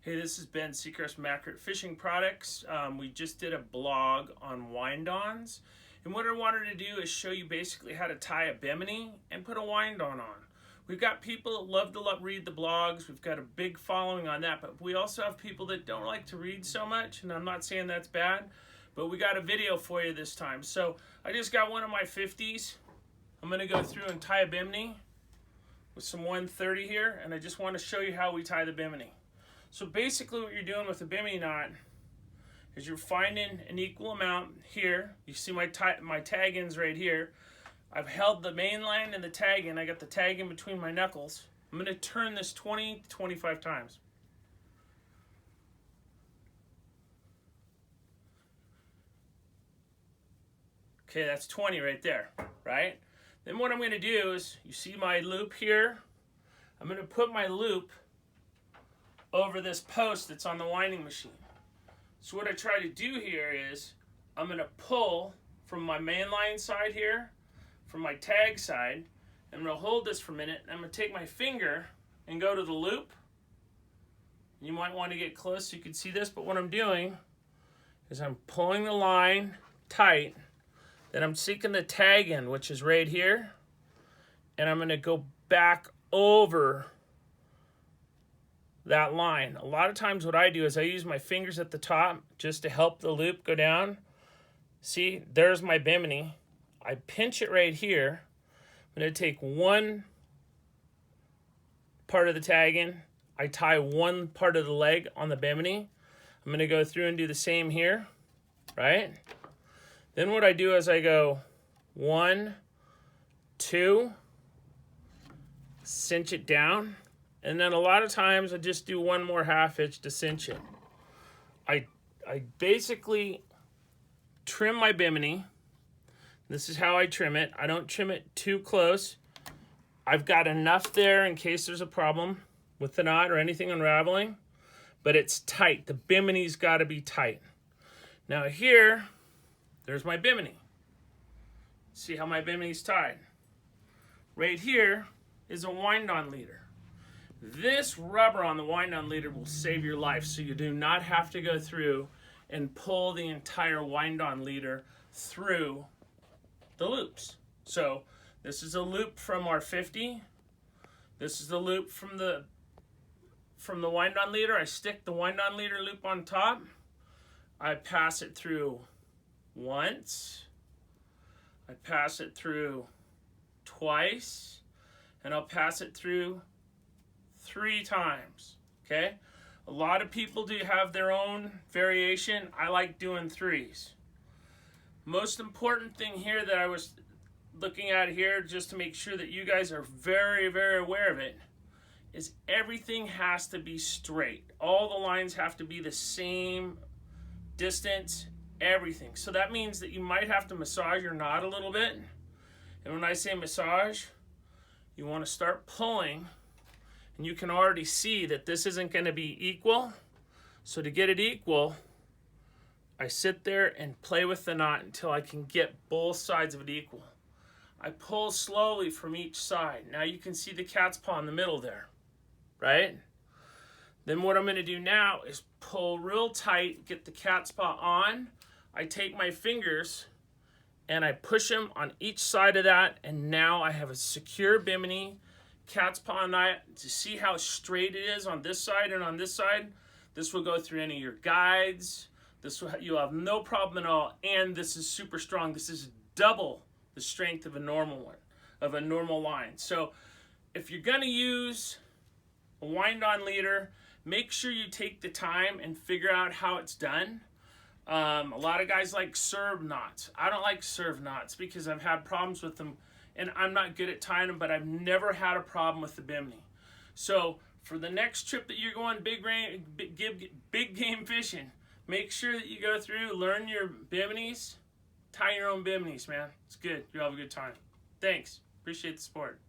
Hey, this is Ben, Seacrest from Accurate Fishing Products. We just did a blog on wind-ons, and what I wanted to do is show you basically how to tie a bimini and put a wind-on on. We've got people that love to read the blogs. We've got a big following on that, but we also have people that don't like to read so much, and I'm not saying that's bad, but we got a video for you this time. So I just got one of my 50s. I'm going to go through and tie a bimini with some 130 here, and I just want to show you how we tie the bimini. So basically what you're doing with a bimini knot is you're finding an equal amount here. You see my tag ends right here. I've held the main line and the tag in. I got the tag in between my knuckles. I'm going to turn this 20 to 25 times. Okay, that's 20 right there, right? Then what I'm going to do is, you see my loop here? I'm going to put my loop over this post that's on the winding machine. So what I try to do here is I'm going to pull from my main line side here, from my tag side, and I'm going to hold this for a minute, and I'm going to take my finger and go to the loop. You might want to get close so you can see this, but what I'm doing is I'm pulling the line tight, then I'm seeking the tag end, which is right here, and I'm going to go back over that line. A lot of times what I do is I use my fingers at the top just to help the loop go down. See, there's my bimini. I pinch it right here. I'm going to take one part of the tag in. I tie one part of the leg on the bimini. I'm going to go through and do the same here, right? Then what I do is I go 1, 2, cinch it down. And then a lot of times I just do one more half hitch to cinch it. I basically trim my bimini. This is how I trim it. I don't trim it too close. I've got enough there in case there's a problem with the knot or anything unraveling, but it's tight. The bimini's got to be tight. Now here, there's my bimini. See how my bimini's tied? Right here is a wind-on leader. This rubber on the wind-on leader will save your life, so you do not have to go through and pull the entire wind-on leader through the loops. So this is a loop from our 50. This is the loop from the wind-on leader. I stick the wind-on leader loop on top. I pass it through once. I pass it through twice. And I'll pass it through 3 times, okay? A lot of people do have their own variation. I like doing 3s. Most important thing here that I was looking at here, just to make sure that you guys are very, very aware of it, is everything has to be straight. All the lines have to be the same distance, everything. So that means that you might have to massage your knot a little bit. And when I say massage, you want to start pulling. And you can already see that this isn't going to be equal. So to get it equal, I sit there and play with the knot until I can get both sides of it equal. I pull slowly from each side. Now you can see the cat's paw in the middle there, right? Then what I'm going to do now is pull real tight, get the cat's paw on. I take my fingers and I push them on each side of that, and now I have a secure bimini cat's paw knot. To see how straight it is on this side and on this side, this will go through any of your guides. You'll have no problem at all, and this is super strong. This is double the strength of a normal one, of a normal line. So if you're going to use a wind-on leader, make sure you take the time and figure out how it's done. A lot of guys like serve knots. I don't like serve knots because I've had problems with them, and I'm not good at tying them, but I've never had a problem with the bimini. So for the next trip that you're going big game fishing, make sure that you go through, learn your biminis, tie your own biminis, man. It's good. You'll have a good time. Thanks. Appreciate the support.